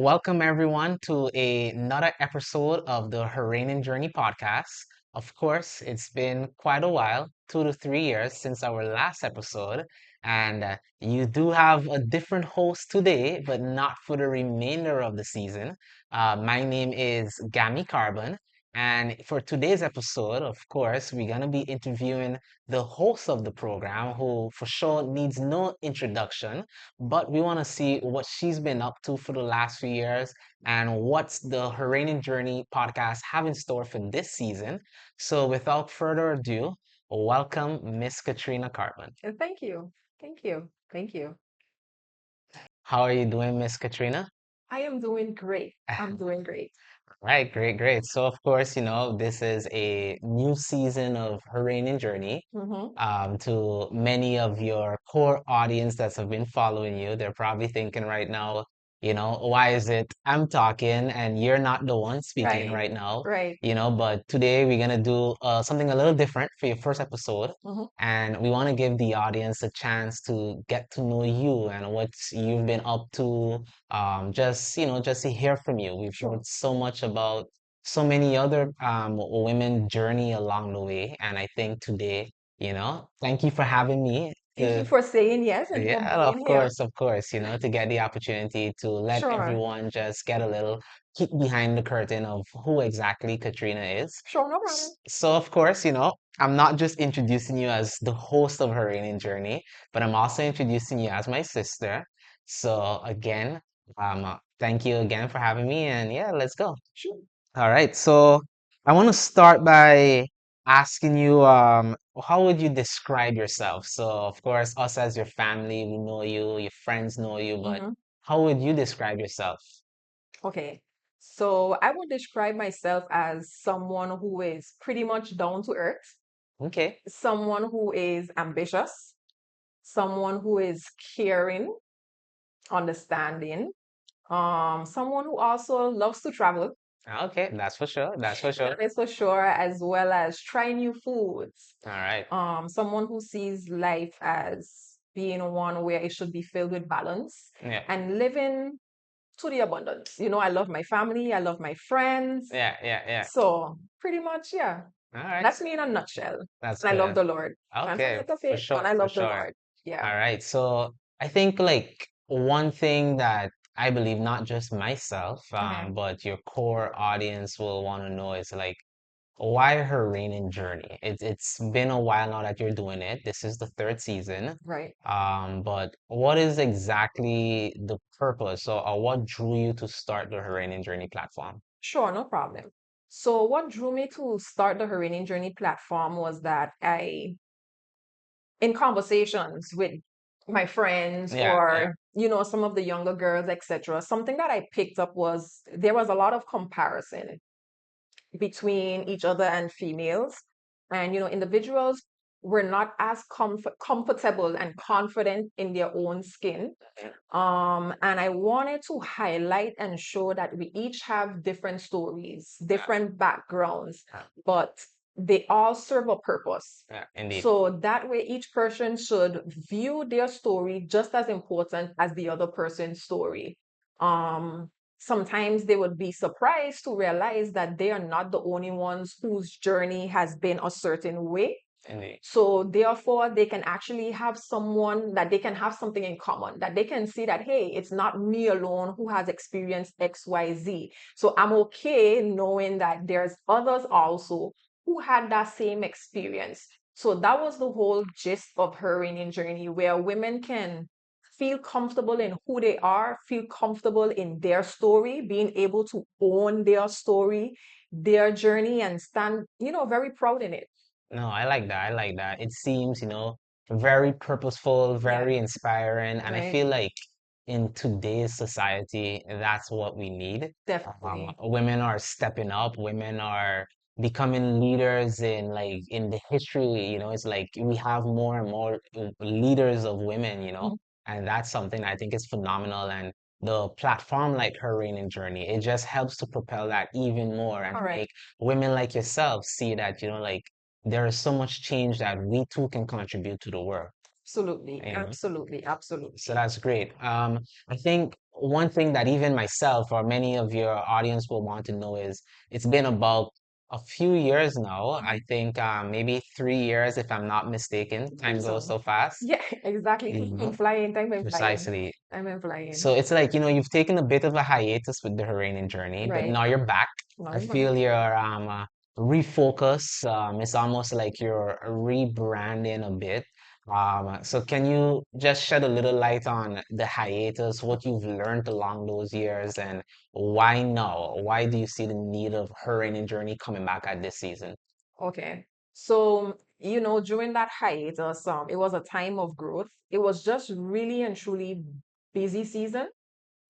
welcome everyone to another episode of the Her Reigning Journey podcast. Of course, it's been quite a while, 2 to 3 years since our last episode, and you do have a different host today, but not for the remainder of the season. My name is Gammy Carbon, and for today's episode, of course, we're gonna be interviewing the host of the program, who for sure needs no introduction, but we want to see what she's been up to for the last few years and what's the Her Reigning Journey podcast have in store for this season. So without further ado, welcome Miss Katrina Cartman. And thank you. Thank you. Thank you. How are you doing, Miss Katrina? I am doing great. I'm doing great. Right, great, great. So of course, this is a new season of Her Reigning Journey. Mm-hmm. To many of your core audience that have been following you, they're probably thinking right now, why is it I'm talking and you're not the one speaking Right. right now? Right. But today we're gonna do something a little different for your first episode, Mm-hmm. and we want to give the audience a chance to get to know you and what you've been up to, just to hear from you. We've Sure. heard so much about so many other women journey along the way, and I think today, thank you for having me Thank you to, for saying yes and for yeah, being here. of course, to get the opportunity to let Sure. everyone just get a little peek behind the curtain of who exactly Katrina is. Sure, no problem. So, of course, I'm not just introducing you as the host of Her Reigning Journey, but I'm also introducing you as my sister. So, again, thank you again for having me, and yeah, let's go. Sure. All right, so I want to start by asking you, how would you describe yourself? So, of course, us as your family, we know you, your friends know you, but Mm-hmm. how would you describe yourself? Okay. So I would describe myself as someone who is pretty much down to earth, Okay. someone who is ambitious, someone who is caring, understanding, someone who also loves to travel. Okay, that's for sure. That's for sure. That is for sure, as well as try new foods. All right. Someone who sees life as being one where it should be filled with balance Yeah. and living to the abundance. I love my family, I love my friends. Yeah, yeah, yeah. So pretty much, yeah, All right. that's me in a nutshell. That's And I love good. the Lord. Okay, Transformative for faith, sure, and I for love the sure. Lord. Yeah. All right. So I think like one thing that I believe not just myself, Mhm. but your core audience will want to know is like why her reigning journey? It's been a while now that you're doing it. This is the third season. Right. But what is exactly the purpose or what drew you to start the Her Reigning Journey platform? Sure, no problem. So what drew me to start the Hurricane Journey platform was that in conversations with my friends Yeah, yeah. or some of the younger girls, etc., something that I picked up was there was a lot of comparison between each other and females, and individuals were not as comfortable and confident in their own skin. And I wanted to highlight and show that we each have different stories, Yeah, different backgrounds, yeah, but they all serve a purpose. yeah, indeed. So that way, each person should view their story just as important as the other person's story. Um, Sometimes they would be surprised to realize that they are not the only ones whose journey has been a certain way. Indeed. So therefore, they can actually have someone that they can have something in common, that they can see that, hey, it's not me alone who has experienced XYZ. So I'm okay knowing that there's others also who had that same experience. So that was the whole gist of her reigning journey, where women can feel comfortable in who they are, feel comfortable in their story, being able to own their story, their journey, and stand, very proud in it. No, I like that. I like that. It seems, very purposeful, Yeah. very inspiring, and I Right. feel like in today's society, that's what we need. Definitely. Women are stepping up, women are becoming leaders in the history, it's like we have more and more leaders of women, Mhm. and that's something I think is phenomenal. And the platform like Her Reigning Journey, it just helps to propel that even more and Correct. make women like yourself see that, like there is so much change that we too can contribute to the world, Absolutely. you know? Absolutely. So Absolutely. that's great. I think one thing that even myself or many of your audience will want to know is it's been about a few years now. I Mhm. think maybe 3 years, if I'm not mistaken. Time goes So so fast. yeah, exactly. I'm Mhm. flying, time I'm flying. Precisely. I'm flying. So it's like, you've taken a bit of a hiatus with the Iranian journey, but Right. now you're back. Now I I'm back. feel your refocus. It's almost like you're rebranding a bit. So can you just shed a little light on the hiatus, what you've learned along those years, and why now? Why do you see the need of Iranian journey coming back at this season? Okay. So, during that hiatus, it was a time of growth. It was just really and truly busy season.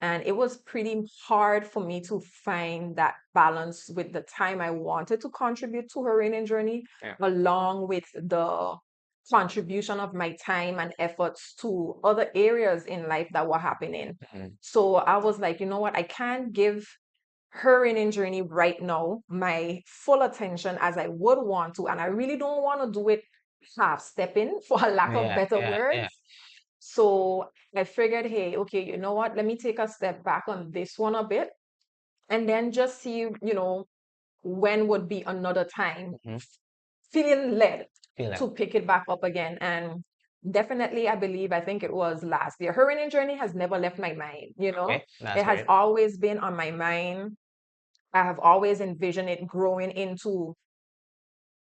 And it was pretty hard for me to find that balance with the time I wanted to contribute to her reigning journey, Yeah. along with the contribution of my time and efforts to other areas in life that were happening. Mhm. So I was like, you know what? I can't give her reigning journey right now my full attention as I would want to. And I really don't want to do it half stepping, for a lack of Yeah, better yeah, yeah. words. So I figured, hey, okay, you know what? Let me take a step back on this one a bit and then just see, when would be another time Hmm. feeling led Feel that. to pick it back up again. And definitely, I think it was last year. Her running journey has never left my mind, Okay, that's it has great. always been on my mind. I have always envisioned it growing into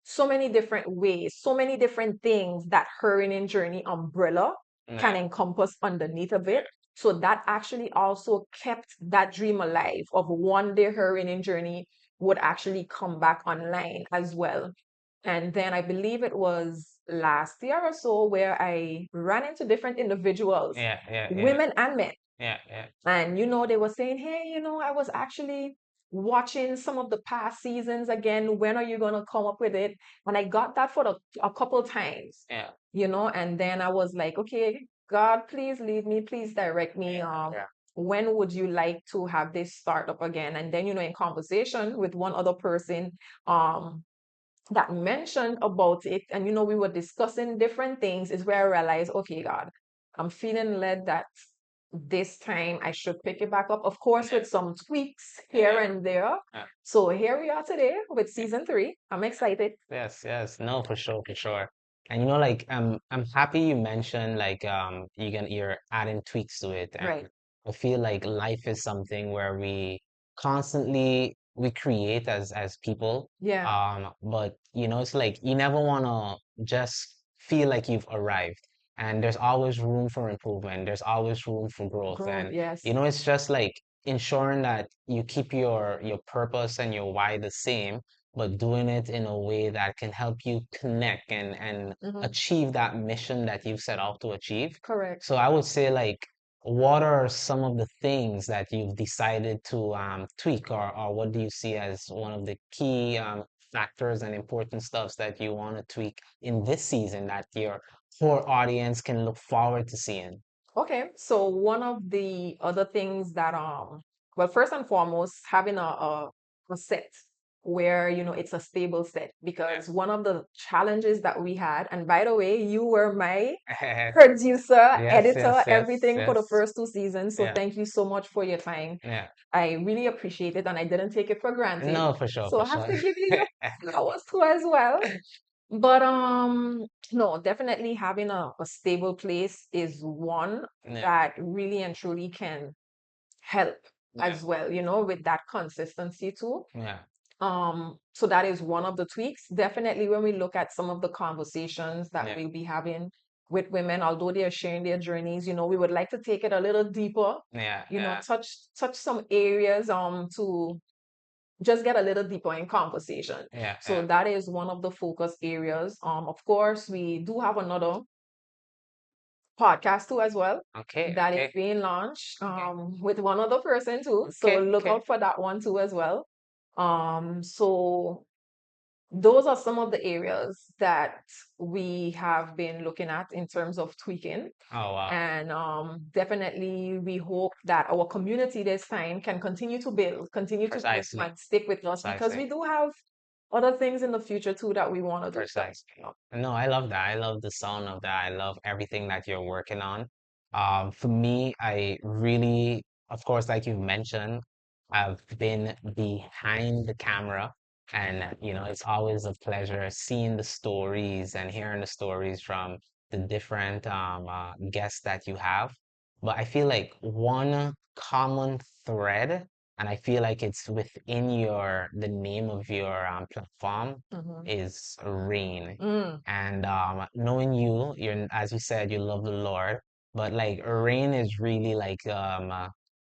so many different ways, so many different things that her in journey umbrella can Yeah, encompass underneath of it. So that actually also kept that dream alive of one day her in journey would actually come back online as well. And then I believe it was last year or so where I ran into different individuals, yeah, yeah, yeah, women and men, yeah, yeah. and they were saying, hey, I was actually watching some of the past seasons again. When are you gonna come up with it? And I got that for a couple times, Yeah. and then I was like, okay, God, please lead me, please direct me. Yeah. When would you like to have this start up again? And then, in conversation with one other person, um, that mentioned about it, and we were discussing different things, is where I realized, okay, God, I'm feeling led that this time I should pick it back up, of course, Yeah. with some tweaks here Yeah. and there. Yeah. So here we are today with Yeah. season 3. I'm excited. Yes, yes, no, for sure, for sure. And like I'm happy you mentioned like you're adding tweaks to it, and Right. I feel like life is something where we create as people. Yeah. But it's like you never wanna just feel like you've arrived. And there's always room for improvement. There's always room for growth. Growth, And yes. it's just like ensuring that you keep your purpose and your why the same, but doing it in a way that can help you connect and Hmm. achieve that mission that you've set out to achieve. Correct. So I would say like, what are some of the things that you've decided to tweak, or what do you see as one of the key factors and important stuffs that you want to tweak in this season that your core audience can look forward to seeing? Okay, so one of the other things that well, first and foremost, having a set where it's a stable set, because one of the challenges that we had, and by the way, you were my Yeah. producer, Yes, editor, yes, yes, everything for the yes. first 2 seasons. So Yeah, thank you so much for your time. yeah. I really appreciate it, and I didn't take it for granted. No, for sure, So for I have sure. to give you your flowers too as well. But no, definitely having a stable place is one Yeah, that really and truly can help yeah, as well, with that consistency too. yeah, So that is one of the tweaks. Definitely when we look at some of the conversations that yeah, we'll be having with women, although they are sharing their journeys, we would like to take it a little deeper, yeah, yeah, touch some areas to just get a little deeper in conversation. yeah, So yeah. that is one of the focus areas. Of course, we do have another podcast too as well Okay, that is okay, being launched okay, with one other person too. So okay, look okay. out for that one too as well. So those are some of the areas that we have been looking at in terms of tweaking. Oh, wow. And definitely, we hope that our community this time can continue to build, continue to grow Precisely, and stick with us, because precisely. we do have other things in the future too that we want to do. So, Precisely. No, I love that. I love the sound of that. I love everything that you're working on. For me, I really of course, like you've mentioned, I've been behind the camera, and it's always a pleasure seeing the stories and hearing the stories from the different guests that you have. But I feel like one common thread, and I feel like it's within the name of your platform, Mhm. is rain. Mm, And knowing you, as you said, you love the Lord, but like rain is really like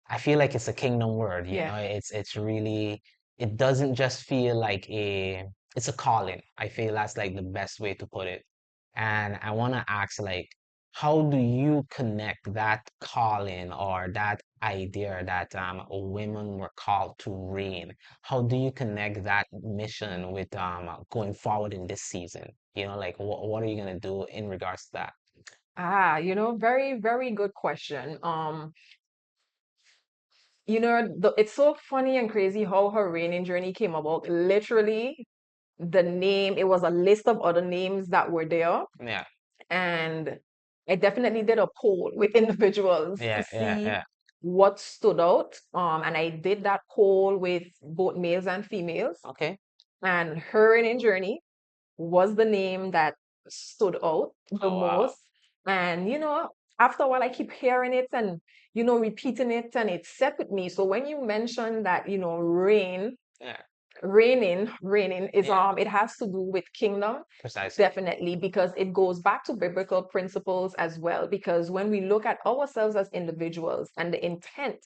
I feel like it's a kingdom word, yeah. it's really it doesn't just feel like it's a calling. I feel that's like the best way to put it. And I want to ask like how do you connect that calling or that idea that women were called to reign? How do you connect that mission with going forward in this season? Like what are you gonna do in regards to that? Very, very good question. It's so funny and crazy how her reigning journey came about. Literally, the name, it was a list of other names that were there. Yeah, And I definitely did a poll with individuals to yeah, yeah, see yeah. what stood out. And I did that poll with both males and females. Okay. And her reigning journey was the name that stood out the Oh wow. most. And, after a while, I keep hearing it and, repeating it, and it set with me. So when you mentioned that, Yeah, reigning is yeah, it has to do with kingdom, precisely. definitely, because it goes back to biblical principles as well. Because when we look at ourselves as individuals and the intent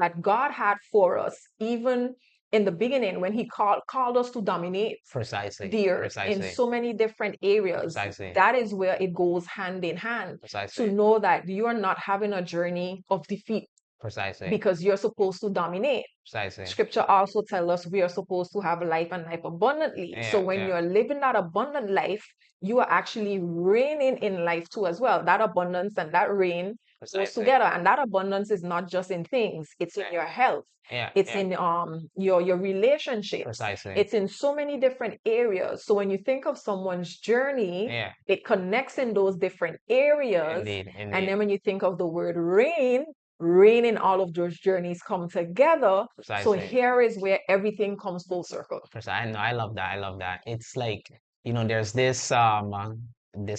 that God had for us, even in the beginning, when He called us to dominate Precisely. the earth in Precisely. so many different areas, Precisely. that is where it goes hand in hand, to Precisely. know that you are not having a journey of defeat Precisely. because you're supposed to dominate. Precisely. Scripture also tells us we are supposed to have life and life abundantly. So Yeah, when yeah. you're living that abundant life, you are actually reigning in life too as well. That abundance and that reign goes Precisely. together. And that abundance is not just in things, it's in Yeah, your health. yeah, It's yeah. in your relationships. Precisely. It's in so many different areas. So when you think of someone's journey, Yeah. it connects in those different areas. Indeed, And indeed. then when you think of the word reign in all of those journeys come together. So Precisely. here is where everything comes full circle. I know, I love that. I love that. It's like, there's this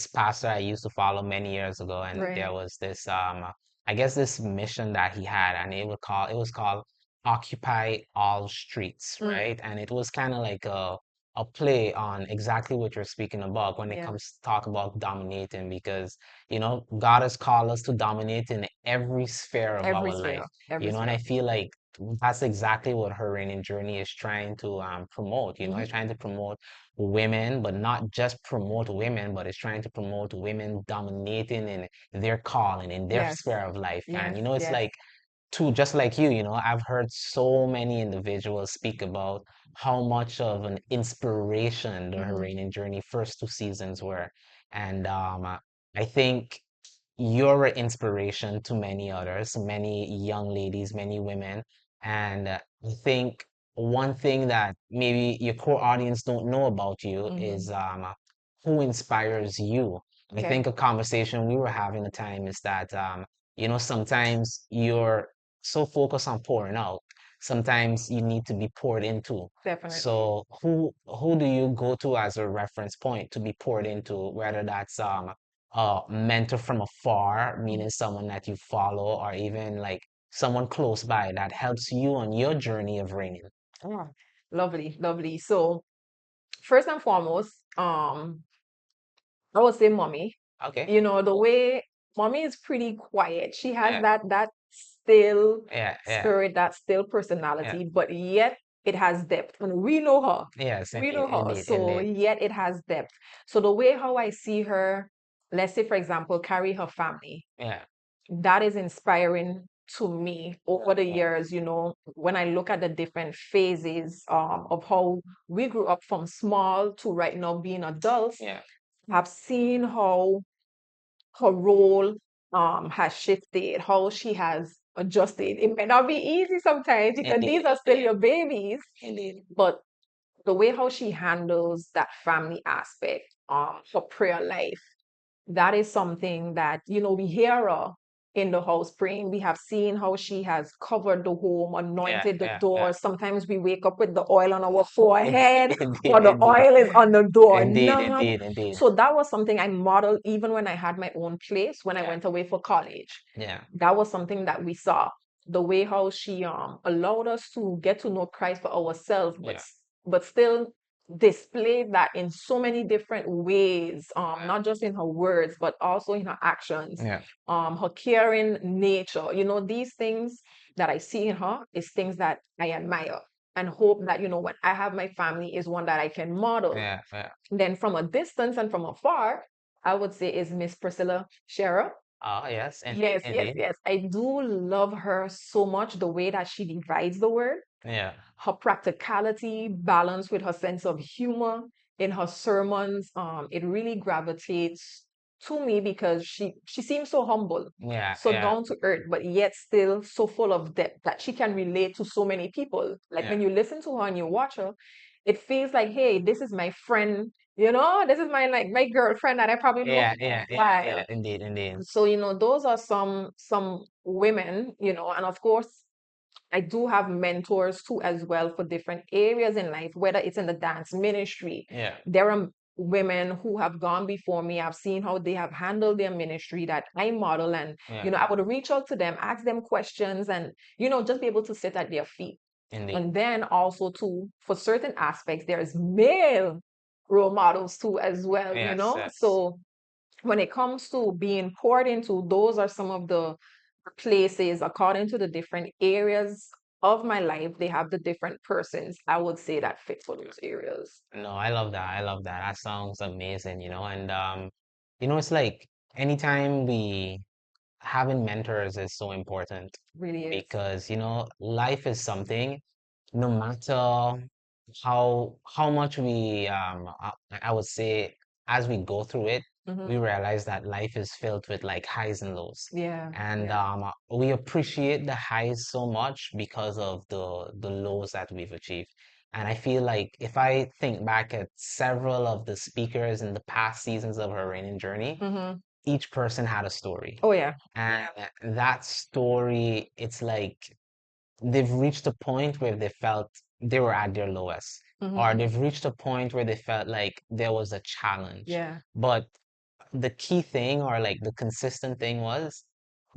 pastor I used to follow many years ago, and there Right. was this I guess this mission that he had, and it was called Occupy All Streets, Mm, right? And it was kind of like a play on exactly what you're speaking about when it yeah. comes to talk about dominating, because God has called us to dominate in every sphere of Every our life. sphere. Every And I sphere. feel like that's exactly what her reigning journey is trying to promote. Hmm. It's trying to promote women, but not just promote women, but it's trying to promote women dominating in their calling, in their Yes. sphere of life. And Yes. it's Yes. like too, just like I've heard so many individuals speak about how much of an inspiration the her Hmm. reigning journey first two seasons were. And I think you're an inspiration to many others, many young ladies, many women. And I think one thing that maybe your core audience don't know about you Hmm. is who inspires you. I Okay. think a conversation we were having the time is that sometimes you're so focused on pouring out, sometimes you need to be poured into. Definitely. So who do you go to as a reference point to be poured into, whether that's mentor from afar, Mhm. meaning someone that you follow, or even like someone close by that helps you on your journey of reigning. Oh, lovely, lovely. So first and foremost, I would say mommy. Okay. The way mommy is pretty quiet. She has Yeah. that still Yeah. Yeah. spirit, that still Yeah. personality, but yet it has depth. And we know her. Yes. We know her. Indeed. So Indeed. yet it has depth. So the way how I see her, let's say for example, carry her family, Yeah. that is inspiring to me over the Yeah. years, when I look at the different phases of how we grew up from small to right now being adults. Yeah. I've seen how her role has shifted, how she has adjusted. It may not be easy sometimes because Indeed. these are still Indeed. your babies, Indeed. but the way how she handles that family aspect, her prayer life, that is something that, we hear her in the house praying. We have seen how she has covered the home, Yeah, anointed the yeah, yeah. doors. Sometimes we wake up with the oil on our forehead Indeed, or the indeed, oil is on the indeed, doorknob. indeed, indeed. So that was something I modeled even when I had my own place when I Yeah, went away for college. yeah, That was something that we saw. The way how she allowed us to get to know Christ for ourselves, yeah, but still displayed that in so many different ways, not just in her words, but also in her actions, yeah, her caring nature. These things that I see in her is things that I admire and hope that, when I have my family is one that I can model. yeah, yeah. Then from a distance and from afar, I would say is Miss Priscilla Scherer. Oh, yes, indeed, Yes, yes, indeed. yes. I do love her so much, the way that she divides the word, Yeah, her practicality balanced with her sense of humor in her sermons. It really gravitates to me because she seems so humble, yeah, so yeah, down to earth, but yet still so full of depth that she can relate to so many people. Like yeah, when you listen to her and you watch her, it feels like, hey, this is my friend, this is my like my girlfriend that I probably know yeah, for a yeah, yeah, yeah, while. indeed, indeed. So, those are some women, and of course, I do have mentors too as well for different areas in life, whether it's in the dance ministry. Yeah, There are women who have gone before me. I've seen how they have handled their ministry that I model, and yeah, I would reach out to them, ask them questions, and just be able to sit at their feet. indeed. And then also too, for certain aspects, there's male role models too as well, Yes, yes. So when it comes to being poured into, those are some of the places according to the different areas of my life. They have the different persons I would say that fit for those areas. No, I love that. I love that. That sounds amazing, and it's like anytime we having mentors is so important Really is. because, life is something, no matter how much I would say as we go through it, we Hmm. realize that life is filled with like highs and lows. Yeah, And yeah. we appreciate the highs so much because of the lows that we've achieved. And I feel like if I think back at several of the speakers in the past seasons of her reigning journey, Hmm. each person had a story. Oh yeah. And that story, it's like they've reached a point where they felt they were at their lowest, or Hmm. they've reached a point where they felt like there was a challenge. Yeah. But the key thing, or like the consistent thing, was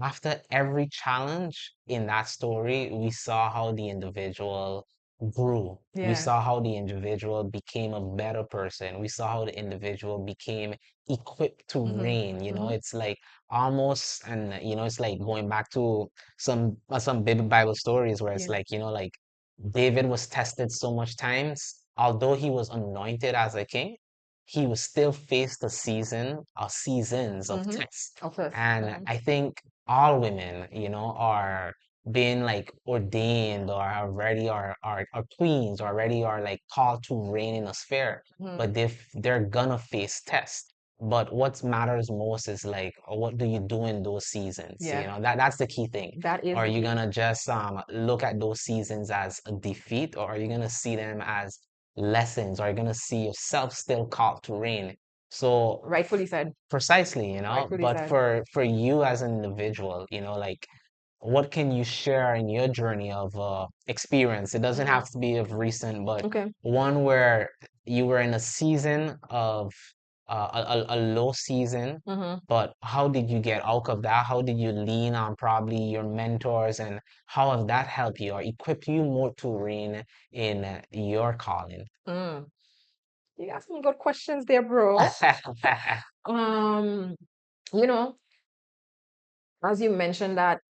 after every challenge in that story, we saw how the individual grew. We Yeah. saw how the individual became a better person. We saw how the individual became equipped to Hmm. reign. Hmm. It's like almost, and it's like going back to some Bible stories where it's Yeah. like, like David was tested so much times, although he was anointed as a king, he was still faced a season or seasons of Hmm. tests. Of course. And I think all women, are being like ordained or already are queens, or already are like called to reign in a sphere, Hmm. but they're gonna face tests. But what matters most is like, what do you do in those seasons? Yeah. That's the key thing. That is Are the you key. gonna just look at those seasons as a defeat, or are you gonna see them as lessons? Are you gonna see yourself still called to reign? So Rightfully said. precisely, Rightfully but said. for you as an individual, like what can you share in your journey of experience? It doesn't Hmm. have to be of recent, but Okay. one where you were in a season of a low season, Hmm. but how did you get out of that? How did you lean on probably your mentors, and how has that helped you or equip you more to reign in your calling? Mm. You got some good questions there, bro. Um, you know, as you mentioned that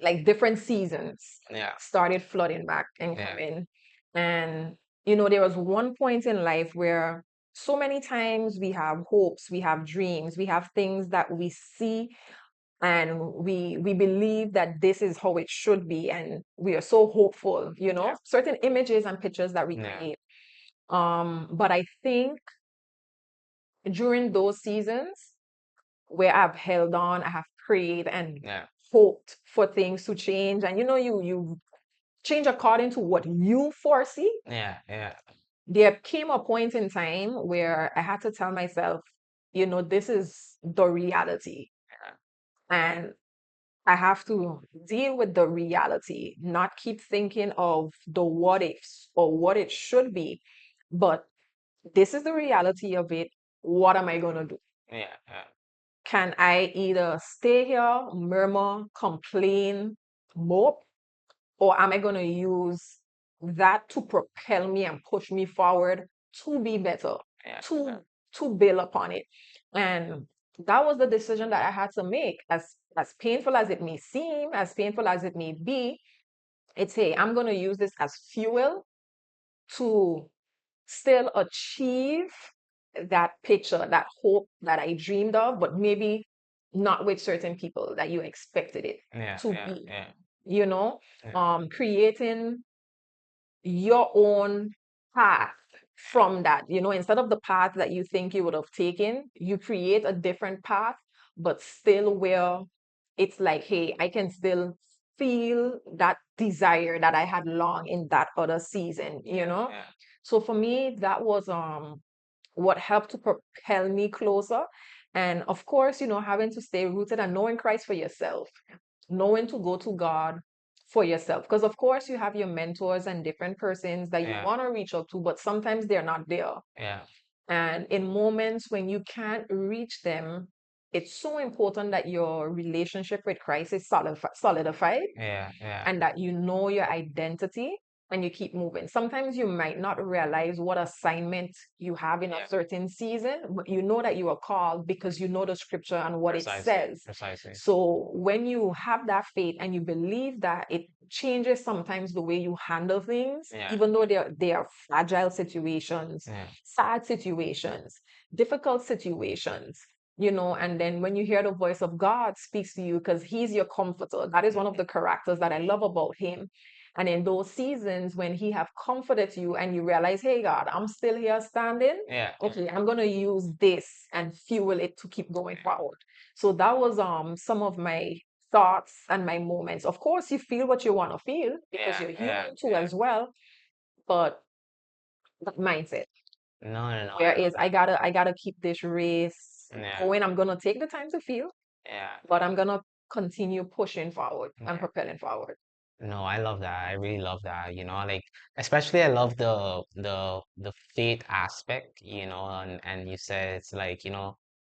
like different seasons Yeah, started flooding back and yeah, coming. And, there was one point in life where so many times we have hopes, we have dreams, we have things that we see and we believe that this is how it should be. And we are so hopeful, yeah, certain images and pictures that we yeah, create. But I think during those seasons where I've held on, I have prayed and yeah, hoped for things to change. And you change according to what you foresee. yeah, yeah, There came a point in time where I had to tell myself, this is the reality. And I have to deal with the reality, not keep thinking of the what ifs or what it should be, but this is the reality of it. What am I going to do? Yeah, yeah, Can I either stay here, murmur, complain, mope, or am I going to use that to propel me and push me forward to be better, yeah, yeah, to to build upon it? And that was the decision that I had to make. As painful as it may seem, as painful as it may be, it's hey, I'm going to use this as fuel to still achieve that picture, that hope that I dreamed of, but maybe not with certain people that you expected it yeah, to yeah, be, yeah, you know, yeah, creating your own path from that, instead of the path that you think you would have taken, you create a different path, but still where it's like, hey, I can still feel that desire that I had long in that other season, you yeah, know? yeah, So for me, that was what helped to propel me closer. And of course, having to stay rooted and knowing Christ for yourself, knowing to go to God for yourself. Because of course, you have your mentors and different persons that you yeah, want to reach out to, but sometimes they're not there. yeah, And in moments when you can't reach them, it's so important that your relationship with Christ is solidified yeah, yeah, and that you know your identity and you keep moving. Sometimes you might not realize what assignment you have in a yeah. certain season, but you know that you are called because you know the scripture and what it Precisely, says. precisely. So when you have that faith and you believe that, it changes sometimes the way you handle things, Yeah, even though they are fragile situations, yeah, sad situations, difficult situations, and then when you hear the voice of God speaks to you because he's your comforter. That is one of the characters that I love about him. And in those seasons when he have comforted you and you realize, hey God, I'm still here standing. yeah, yeah, Okay, I'm gonna use this and fuel it to keep going forward. So that was some of my thoughts and my moments. Of course, you feel what you want to feel because yeah, you're yeah, human too yeah. as well, but that mindset. No, no, no. I love Whereas I gotta keep this race it. Yeah, going. I'm gonna take the time to feel, yeah, but I'm gonna continue pushing forward and yeah. propelling forward. No, I love that. I really love that. Like especially I love the faith aspect, and you said it's like,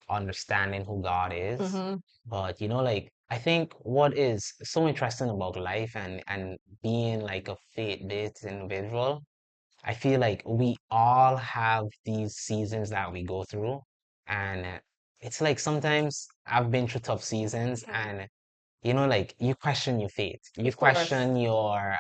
understanding who God is. Hmm. But like I think what is so interesting about life and being like a faith-based individual, I feel like we all have these seasons that we go through, and it's like sometimes I've been through tough seasons, Hmm. and like you question your faith, you Of course. question your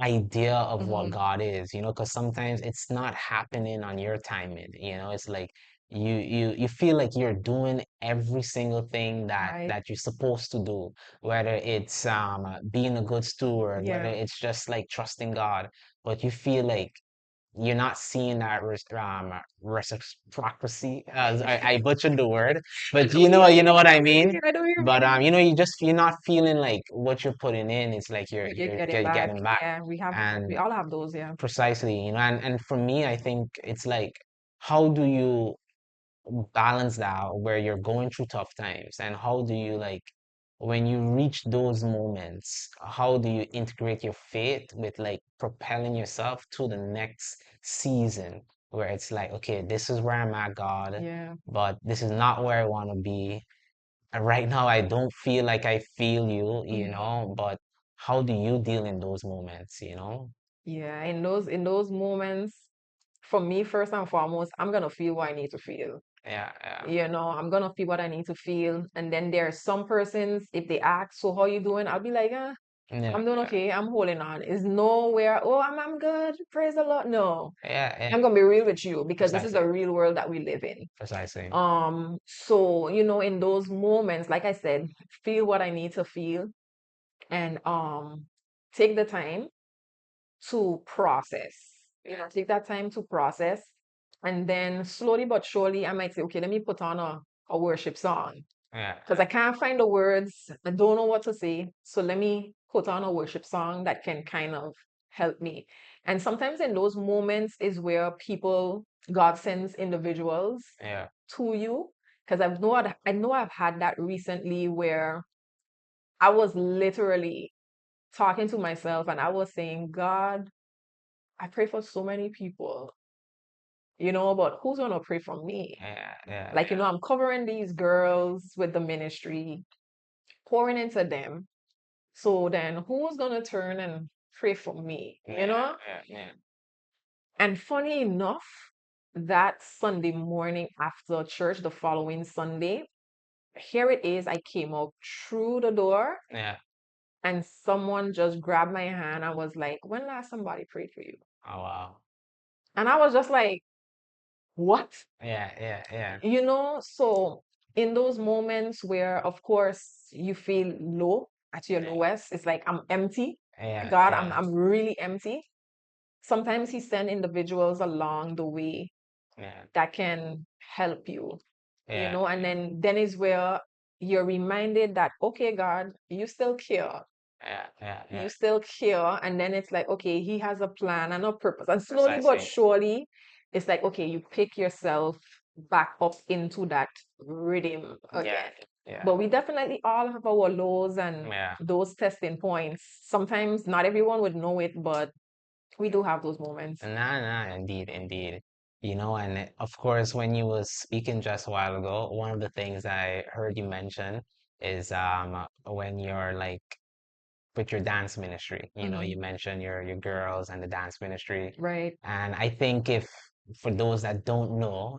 idea of what Hmm. God is, because sometimes it's not happening on your timing, it's like you feel like you're doing every single thing that Right. that you're supposed to do, whether it's being a good steward, whether Yeah. it's just like trusting God, but you feel like you're not seeing that reciprocity. I butchered the word, I but know what you know what I you mean. mean. I know what you But mean. you're not feeling like what you're putting in is like You get it you're back. getting back. Yeah, we And all have those. Yeah. precisely, and for me, I think it's like, how do you balance that where you're going through tough times, and how do you like when you reach those moments, how do you integrate your faith with like propelling yourself to the next season where it's like, okay, this is where I'm at, God, Yeah. but this is not where I want to be. And right now I don't feel like I feel you, Hmm. but how do you deal in those moments, Yeah. In those moments, for me, first and foremost, I'm gonna feel what I need to feel. Yeah, yeah, I'm gonna feel what I need to feel. And then there are some persons, if they ask, so how you doing? I'll be like, yeah, I'm doing yeah, okay. I'm holding on. It's nowhere, oh, I'm good. Praise the Lord. No. yeah, yeah, I'm gonna be real with you because this is precisely, a real world that we live in. precisely. So, in those moments, like I said, feel what I need to feel and take the time to process. Take that time to process. And then slowly but surely, I might say, okay, let me put on a worship song Yeah, because I can't find the words. I don't know what to say. So let me put on a worship song that can kind of help me. And sometimes in those moments is where God sends individuals yeah, to you because I know I've had that recently where I was literally talking to myself and I was saying, God, I pray for so many people, but who's gonna pray for me? Yeah, yeah, Like, yeah, I'm covering these girls with the ministry, pouring into them. So then who's gonna turn and pray for me? yeah, yeah, yeah, And funny enough, that Sunday morning after church, the following Sunday, here it is. I came out through the door yeah. and someone just grabbed my hand and was like, when last somebody prayed for you? Oh wow. And I was just like, what? Yeah, yeah, yeah, So in those moments where, of course, you feel low at your yeah, lowest, it's like, I'm empty. yeah, God, I'm, yeah, I'm really empty. Sometimes He send individuals along the way yeah, that can help you, yeah, and then is where you're reminded that, okay, God, you still care. yeah, yeah, You yeah. still care. And then it's like, okay, He has a plan and a purpose. And slowly but Precisely. surely, it's like, okay, you pick yourself back up into that rhythm Yeah, again. yeah, But we definitely all have our lows and yeah. those testing points. Sometimes not everyone would know it, but we do have those moments. Nah, nah, indeed, indeed. And of course, when you was speaking just a while ago, one of the things I heard you mention is when you're like with your dance ministry. Hmm. You mentioned your girls and the dance ministry. Right. And I think if for those that don't know,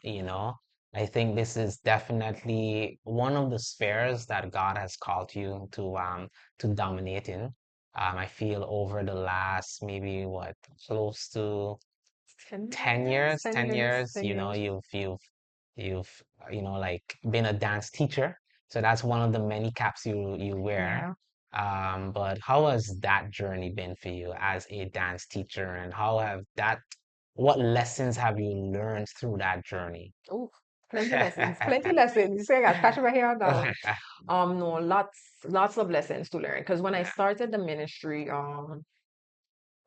I think this is definitely one of the spheres that God has called you to dominate in. I feel over the last maybe what close to 10 10 years, years, 10 10 years, years, 10 years. you've like been a dance teacher. So that's one of the many caps you wear. Yeah. But how has that journey been for you as a dance teacher, and what lessons have you learned through that journey? Oh, plenty lessons, plenty lessons. You say I got scratching my hair on that one. No, lots of lessons to learn. Because when I Yeah, started the ministry,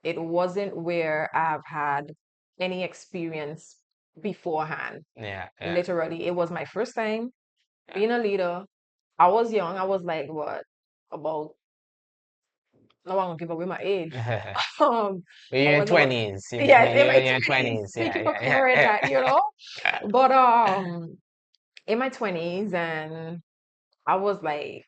it wasn't where I've had any experience beforehand. yeah, yeah, Literally, it was my first time yeah. being a leader. I was young. I was like, what, about, no, I'm gonna give away my age. Um, When I you're in was about, 20s, yes, in my you're in your 20s. 20s, Thank yeah, you for yeah, covering yeah, that. yeah. But in my 20s, and I was like,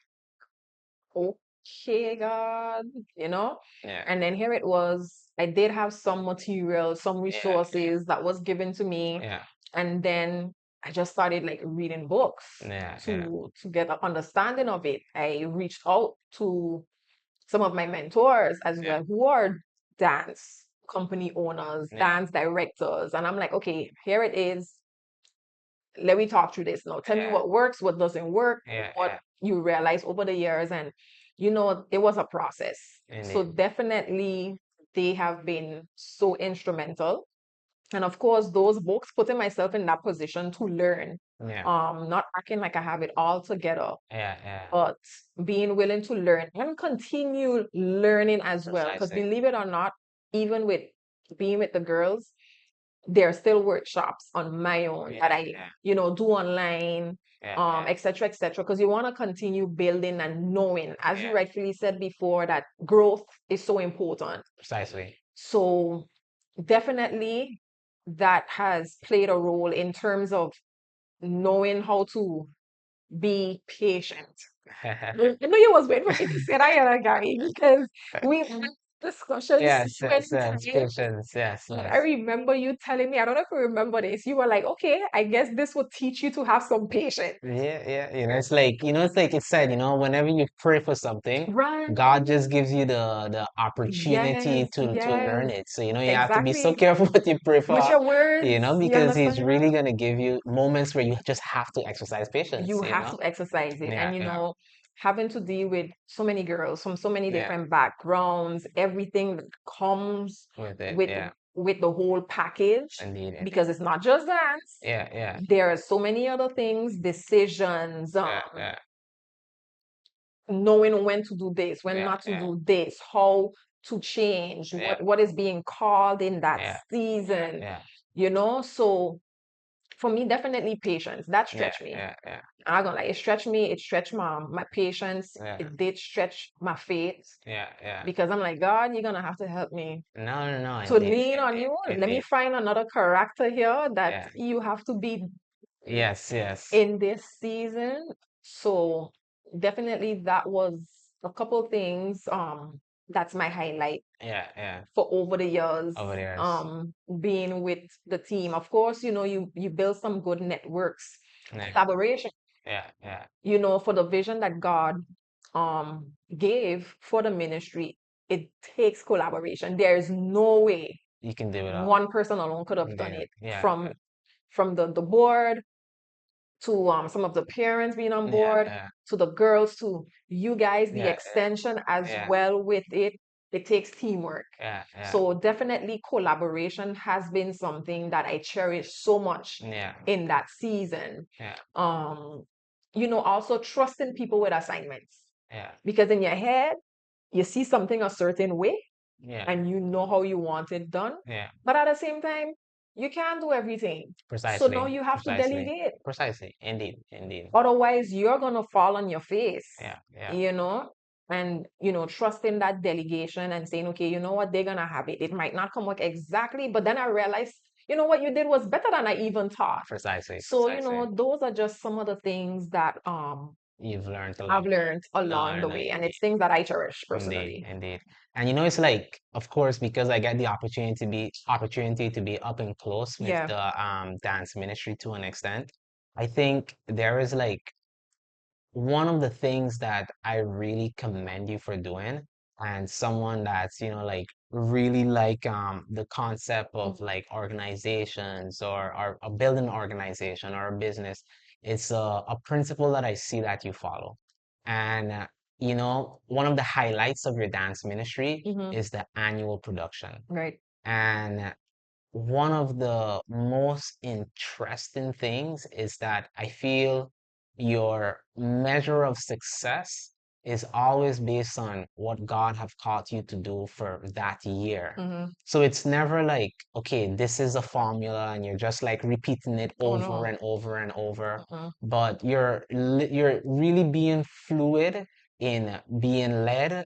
okay, God, you know? Yeah, And then here it was. I did have some material, some yeah, resources that was given to me. yeah, And then I just started like reading books yeah, yeah, to get an understanding of it. I reached out to some of my mentors as yeah, well, who are dance company owners, yeah, dance directors. And I'm like, okay, here it is. Let me talk through this now. Tell me yeah, what works, what doesn't work, yeah, what yeah, you realize over the years. And, it was a process. So indeed. definitely they have been so instrumental. And of course, those books, putting myself in that position to learn, Yeah, not acting like I have it all together, yeah, yeah, but being willing to learn and continue learning as well. Because precisely. believe it or not, even with being with the girls, there are still workshops on my own that Yeah, I, yeah, do online, yeah, yeah, et cetera, et cetera. Because you want to continue building and knowing, as you yeah, rightfully said before, that growth is so important. precisely. So definitely that has played a role in terms of knowing how to be patient. I know you was waiting for me to say that, Gary, because we've had discussions Yes, so yes, many yes, times. patience, yes, And I yes. remember you telling me, I don't know if you remember this, you were like, okay, I guess this will teach you to have some patience. Yeah, yeah, it's like it said, whenever you pray for something, God Right. just gives you the opportunity Yes, to yes, learn it. So, you have to be so exactly. careful what you pray With for, your words, you because He's understand? really gonna give you moments where you just have to exercise patience, You have to exercise it. Yeah, And yeah, having to deal with so many girls from so many yeah, different backgrounds, everything that comes with it, with yeah, with the whole package, indeed, indeed. because it's not just dance. Yeah, yeah, There are so many other things, decisions, yeah, yeah, knowing when to do this, when yeah, not to yeah, do this, how to change, yeah, what is being called in that yeah, season, yeah, So for me, definitely patience. That Yeah, stretched me. yeah, yeah, I'm not gonna lie, it stretched me. It stretched my patience. yeah, It did stretch my faith yeah, yeah. because I'm like, God, you're gonna have to help me No, no, no, to indeed, lean on indeed, you. Let me indeed. find another character here that Yeah. you have to be Yes, yes. in this season. So definitely that was a couple things. That's my highlight Yeah, yeah. for over the years. Over the years. Being with the team. Of course, you build some good networks, Yeah, collaboration, yeah, yeah. for the vision that God gave for the ministry. It takes collaboration. There is no way You can do it all. one person alone could have done Yeah, it. yeah, From the board to some of the parents being on yeah, board, yeah, to the girls, to you guys, the yeah, extension as yeah, well with it. It takes teamwork. yeah, yeah, So definitely collaboration has been something that I cherish so much yeah, in that season. yeah, Um, also trusting people with assignments. yeah, Because in your head, you see something a certain way yeah, and you know how you want it done. yeah. But at the same time, you can't do everything. So now Precisely, you have to precisely, delegate. precisely. Indeed, indeed. Otherwise, you're going to fall on your face, Yeah, yeah, you know? And, trusting that delegation and saying, okay, you know what, they're going to have it. It might not come out exactly, but then I realized, what you did was better than I even thought. precisely, So, precisely. those are just some of the things that You've learned I've along. learned No, along no, the no, way. And indeed. it's things that I cherish Indeed, personally. indeed. And it's like, of course, because I get the opportunity to be up and close with Yeah. the dance ministry to an extent. I think there is like one of the things that I really commend you for doing, and someone that's, like really like the concept of like organizations or building an organization or a business, it's a principle that I see that you follow. And one of the highlights of your dance ministry Mm-hmm. is the annual production. Right. And one of the most interesting things is that I feel your measure of success is always based on what God have called you to do for that year. Mm-hmm. So it's never like, okay, this is a formula and you're just like repeating it Oh over no. and over and over, Mm-mm. but you're really being fluid in being led,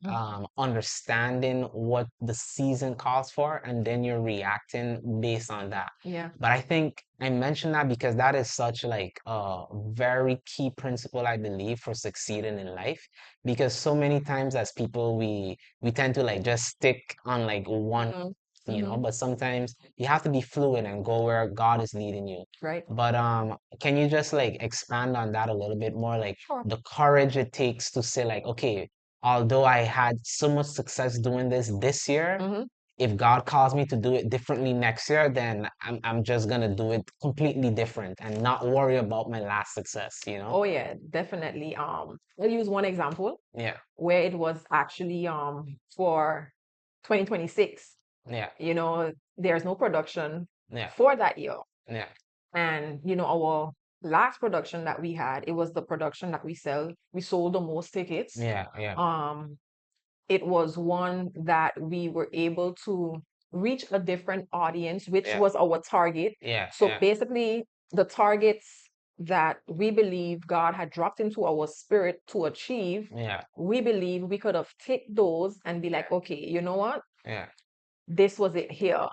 understanding what the season calls for, and then you're reacting based on that. Yeah. But I think I mentioned that because that is such like a very key principle, I believe, for succeeding in life. Because so many times as people, we tend to like just stick on like one, Mm-hmm. Mm-hmm. but sometimes you have to be fluid and go where God is leading you. Right. But can you just like expand on that a little bit more, like Sure. the courage it takes to say like, okay, although I had so much success doing this year, Mm-hmm. if God calls me to do it differently next year, then I'm just gonna do it completely different and not worry about my last success, you know? Oh yeah, definitely. I'll use one example Yeah, where it was actually for 2026. yeah, There's no production yeah, for that year. yeah, And our last production that we had, it was the production that we sold the most tickets. yeah, yeah, Um, it was one that we were able to reach a different audience, which yeah, was our target. yeah, So yeah, basically, the targets that we believe God had dropped into our spirit to achieve, yeah, we believe we could have take those and be like, okay, you know what? yeah, This was it here.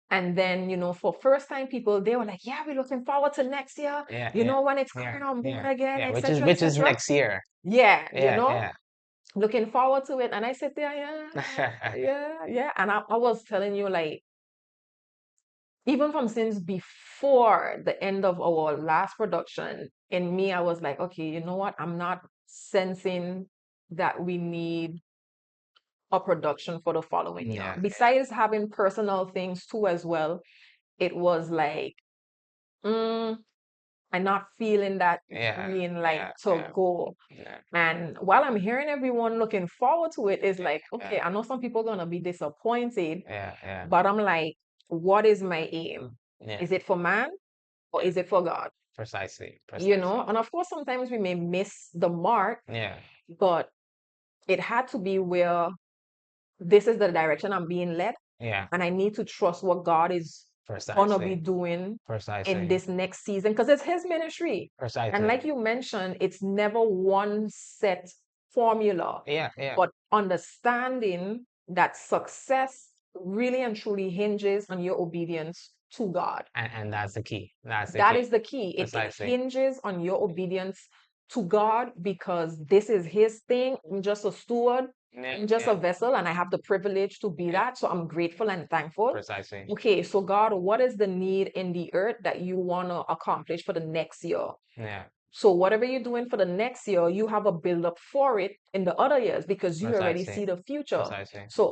And then, for first time people, they were like, yeah, we're looking forward to next year, yeah, yeah, when it's yeah, coming on board yeah, again, yeah, which is etc., which is etc. next year. Yeah, Yeah, looking forward to it. And I sit there, yeah, yeah. yeah, yeah. And I was telling you, like, even from since before the end of our last production, in me, I was like, okay, you know what? I'm not sensing that we need a production for the following year. Yeah, Besides having personal things too, as well, it was like, mm, I'm not feeling that yeah, green light yeah, to yeah, go. yeah, And while I'm hearing everyone looking forward to it, it's like, yeah, okay, I know some people are gonna be disappointed, yeah, yeah, but I'm like, what is my aim? yeah, Is it for man or yeah. is it for God? Precisely, precisely. And of course, sometimes we may miss the mark, Yeah, but it had to be where this is the direction I'm being led, yeah, and I need to trust what God is gonna be Precisely. doing in Precisely. this next season because it's his ministry. And like Precisely. you mentioned, it's never one set formula, Yeah, yeah. but understanding that success really and truly hinges on your obedience to God. And that's the key. That's the That key. is the key. It Precisely. hinges on your obedience to God because this is His thing. I'm just a steward, Yeah, I'm just a yeah, vessel, and I have the privilege to be yeah. that. So I'm grateful and thankful. Precisely. Okay, so God, what is the need in the earth that you want to accomplish for the next year? Yeah, So whatever you're doing for the next year, you have a build up for it in the other years because you already precisely. see the future. Precisely. So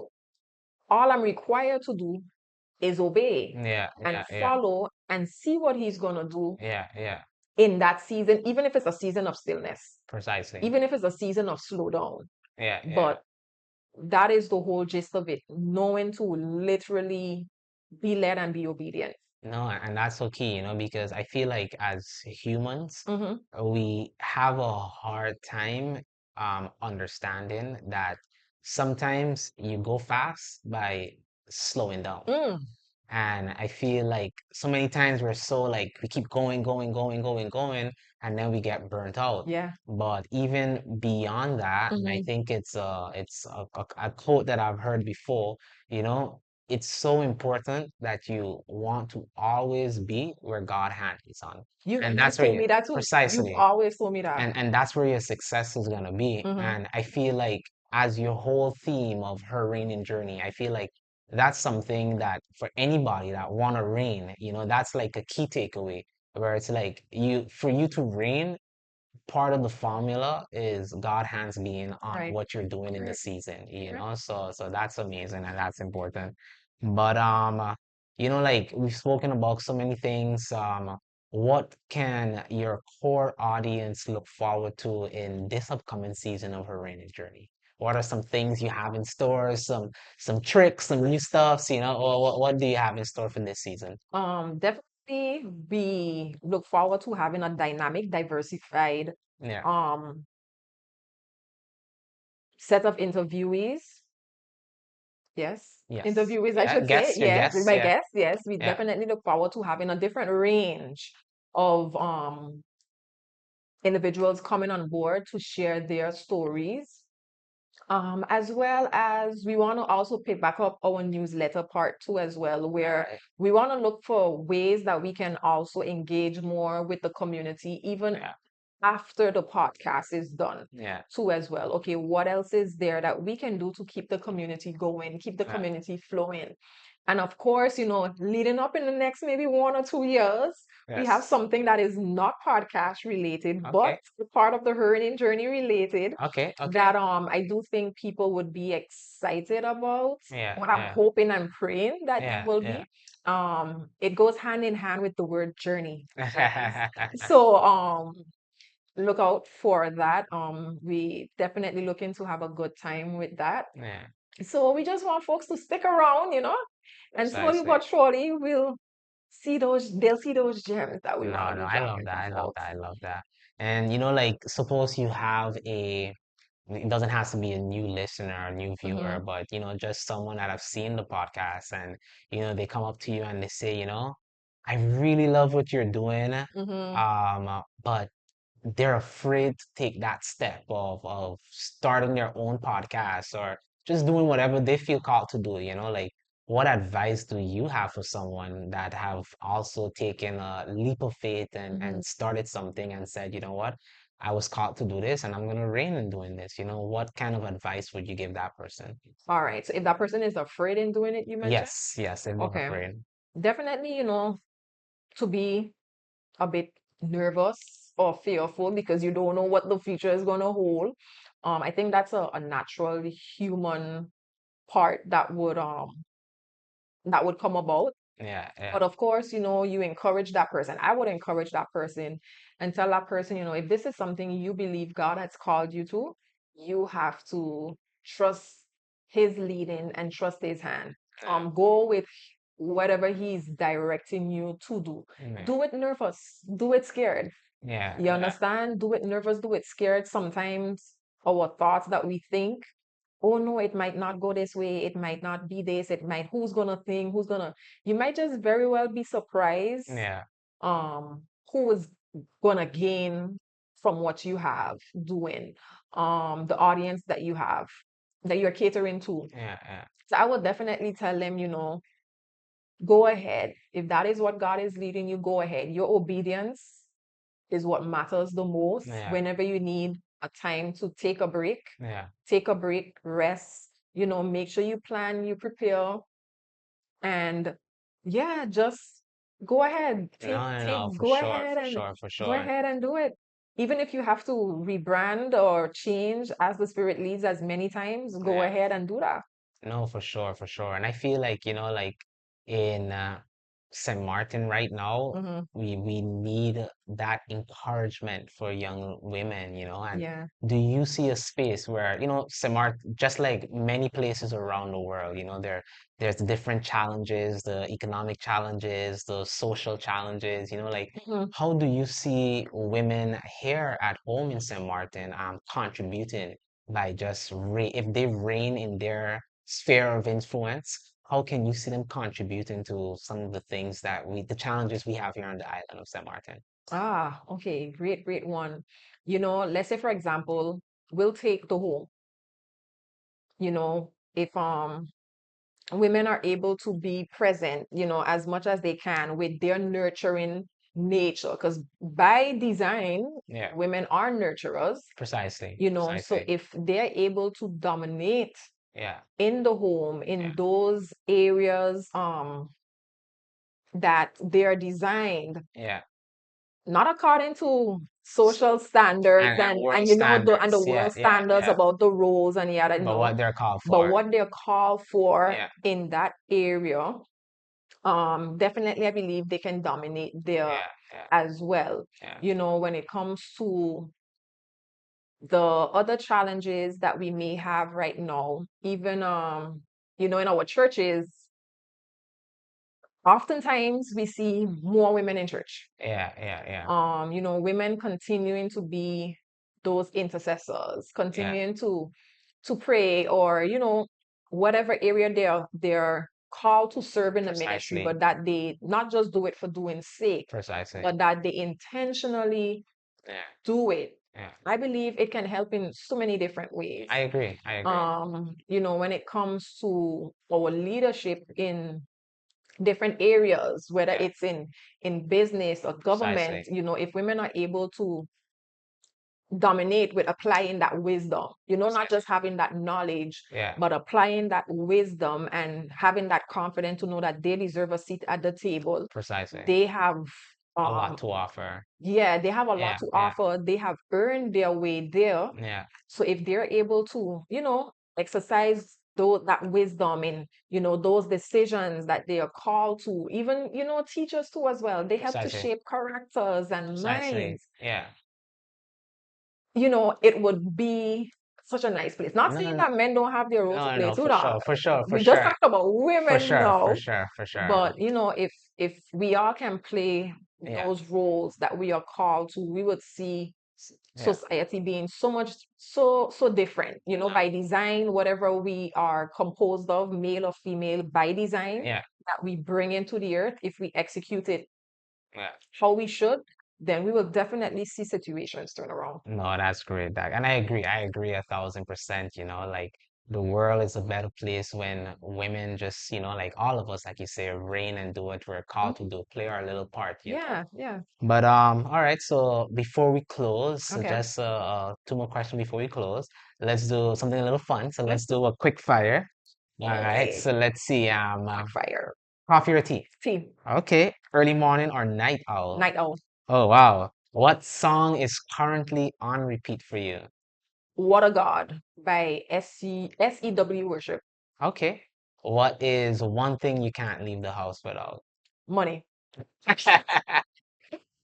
all I'm required to do is obey Yeah, and yeah, yeah, follow and see what He's going to do yeah, yeah. in that season, even if it's a season of stillness, Precisely. even if it's a season of slowdown. Yeah, yeah. But that is the whole gist of it, knowing to literally be led and be obedient. No, and that's so key, because I feel like as humans, Mm-hmm. we have a hard time understanding that sometimes you go fast by slowing down. Mm, And I feel like so many times we're so like we keep going, going, going, going, going, and then we get burnt out. yeah. But even beyond that, and I Mm-hmm. think it's a quote that I've heard before, you know, it's so important that you want to always be where God hand is on. And You've that's where told you me that too. You've precisely always told me that. and that's where your success is gonna be. Mm-hmm. And I feel like as your whole theme of her reigning journey, I feel like that's something that for anybody that wanna reign, that's like a key takeaway where it's like for you to reign, part of the formula is God hands being on Right. what you're doing in the Right. season, Right. So that's amazing and that's important. But like we've spoken about so many things. What can your core audience look forward to in this upcoming season of her reigning journey? What are some things you have in store? Some tricks, some new stuffs, or what do you have in store for this season? Definitely we look forward to having a dynamic, diversified Yeah. um set of interviewees. Yes. Yes. Interviewees, I Yeah. should say. Guess your Yes, guess. my Yeah. guess. Yes, we Yeah. definitely look forward to having a different range of individuals coming on board to share their stories. As well as we want to also pick back up our newsletter part two as well, All where right. we want to look for ways that we can also engage more with the community, even Yeah. after the podcast is done Yeah. too as well. Okay, what else is there that we can do to keep the community going, keep the Yeah. community flowing? And of course, leading up in the next maybe 1 or 2 years, we have Yes. something that is not podcast related, but Okay. part of the Hurricane Journey related Okay. Okay. that I do think people would be excited about. Yeah. What I'm Yeah. hoping and praying that they Yeah. will Yeah. be. It goes hand in hand with the word journey, guys. So look out for that. We definitely looking to have a good time with that. Yeah. So we just want folks to stick around, and slowly Precisely. but surely they'll see those gems that we want No, to no, be I love dropping that. for I love that. folks. I love that. And like suppose you have it doesn't have to be a new listener or new viewer, Mm-hmm. but just someone that have seen the podcast and they come up to you and they say, I really love what you're doing. Mm-hmm. But they're afraid to take that step of starting their own podcast or just doing whatever they feel called to do, like what advice do you have for someone that have also taken a leap of faith Mm-hmm. and started something and said, you know what, I was called to do this and I'm gonna reign in doing this. What kind of advice would you give that person? All right. So if that person is afraid in doing it, you mentioned, Yes, yes, if they're okay, afraid. definitely, to be a bit nervous or fearful because you don't know what the future is going to hold. I think that's a natural human part that would come about. Yeah, yeah, But of course, you encourage that person. I would encourage that person and tell that person, if this is something you believe God has called you to, you have to trust his leading and trust his hand. yeah, Go with whatever he's directing you to do. yeah, Do it nervous, do it scared. yeah, You yeah, understand? Do it nervous, do it scared. Sometimes our thoughts that we think oh no, it might not go this way, it might not be this, it might, who's gonna think, you might just very well be surprised Yeah, um who is gonna gain from what you have doing, the audience that you have, that you're catering to. yeah, yeah, So I would definitely tell them, go ahead. If that is what God is leading you, go ahead. Your obedience is what matters the most. yeah, Whenever you need a time to yeah. take a break, rest, make sure you plan, you prepare, and yeah, just go ahead. No, no, no, for Go sure, ahead for and sure, for sure. do it. Even if you have to rebrand or change as the spirit leads as many times, go Yeah. ahead and do that. No, for sure, for sure. And I feel like, like in St. Martin right now, Hmm. we need that encouragement for young women, and Yeah. do you see a space where, St. Martin, just like many places around the world, there's the different challenges, the economic challenges, the social challenges, like Hmm. how do you see women here at home in St. Martin contributing by just if they reign in their sphere of influence, how can you see them contributing to some of the things the challenges we have here on the island of St. Martin? Ah, okay. Great, great one. Let's say, for example, we'll take the home. If women are able to be present, as much as they can with their nurturing nature, because by design, Yeah, women are nurturers, precisely, so precisely. if they're able to dominate Yeah, in the home, in yeah, those areas, that they're designed yeah. not according to S- social standards and world and the standards. Yeah, world yeah, standards yeah. about the roles and yada, But what they're called but for. what they're called for Yeah, in that area, definitely I believe they can dominate there yeah, yeah, as well. yeah, When it comes to the other challenges that we may have right now, even in our churches, oftentimes we see more women in church. yeah, yeah, yeah, Women continuing to be those intercessors, yeah. continuing to pray, or whatever area they're called to serve in the ministry, Precisely, but that they not just do it for doing sake, precisely. but that they intentionally Yeah, do it. yeah. I believe it can help in so many different I ways. agree. I agree. When it comes to our leadership in different areas, whether Yeah, it's in business or government, precisely, if women are able to dominate with applying that wisdom, not precisely. just having that knowledge, Yeah, but applying that wisdom and having that confidence to know that they deserve a seat at the table. precisely. They have, A lot um, to offer. yeah, they have a lot Yeah, to yeah, offer. They have earned their way there. yeah. So if they're able to, exercise that wisdom in, those decisions that they are called to, even, teachers too as well, they help to Precisely, shape characters and precisely. minds. Yeah. It would be such a nice place. Not No, saying no, that men don't have their role to no, play no, too, for dog. sure, for sure, for We just sure, talked about for women sure, for now, sure, for sure. but if we all can play Yeah, those roles that we are called to, we would see yeah. society being so different, No, by design, whatever we are composed of, male or female, by design, yeah, that we bring into the earth, if we execute it yeah. how we should, then we will definitely see situations turn around. No, that's great, Doc. And I agree. I agree 1,000%. Like the world is a better place when women just, like all of us, like you say, reign and do what we're called to Mhm. do, play our little part. Yeah, yeah. But all right, so before we close, so Okay. just two more questions before we close. Let's do something a little fun. So let's Mhm. do a quick fire. All right, Hey, so let's see. quick fire. Coffee or tea? Tea. Okay, early morning or night owl? Night owl. Oh wow. What song is currently on repeat for you? What a God by SEW Worship. Okay. What is one thing you can't leave the house without? Money.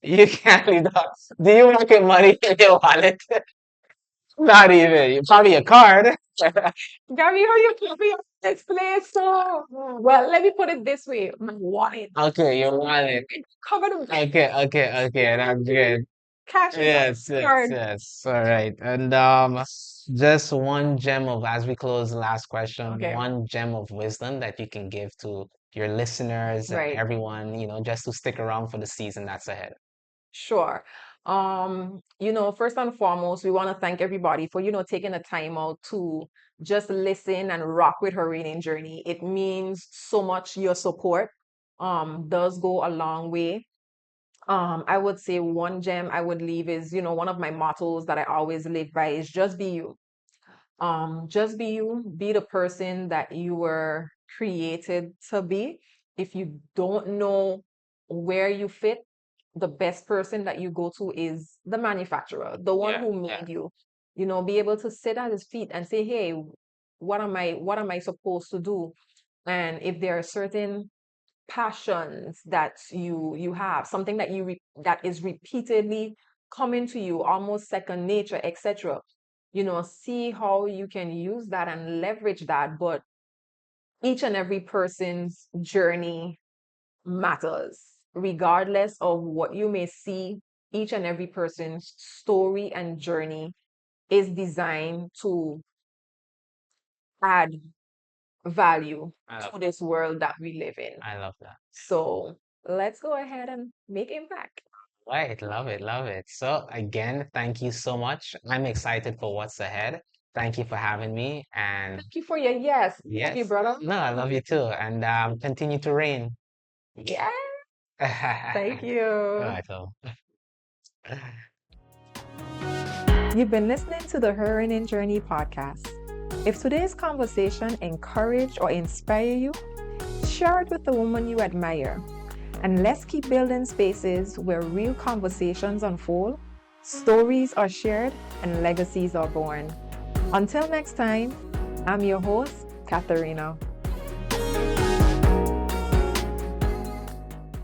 You can't leave the house. Do you work with money in your wallet? Not even. Probably a card. Gabby, how you keep me up this place? So, well, let me put it this way. My wallet Okay, your wallet. covered with Okay, okay, okay. That's good. cash and Yes, yes, card. yes. All right. And Just one gem of, as we close, last question, Okay, one gem of wisdom that you can give to your listeners and right. everyone, just to stick around for the season that's ahead. Sure. First and foremost, we want to thank everybody for, taking the time out to just listen and rock with her reading journey. It means so much. Your support does go a long way. I would say one gem I would leave is, one of my mottos that I always live by is just be you. Just be you, be the person that you were created to be. If you don't know where you fit, the best person that you go to is the manufacturer, the one Yeah, who yeah. made you. Be able to sit at his feet and say, "Hey, what am I supposed to do?" And if there are certain passions that you have, something that that is repeatedly coming to you, almost second nature, etc. See how you can use that and leverage that. But each and every person's journey matters, regardless of what you may see. Each and every person's story and journey is designed to add value I love to that. this world that we live in. I love that. So let's go ahead and make impact. Right, love it, love it. So again, thank you so much. I'm excited for what's ahead. Thank you for having me. And Thank you for your yes. Love you, yes, brother. no, I love you too. And continue to reign. Yeah. Thank All you. right, so. You've been listening to the Her in Journey podcast. If today's conversation encouraged or inspire you, share it with the woman you admire. And let's keep building spaces where real conversations unfold, stories are shared, and legacies are born. Until next time, I'm your host, Katharina.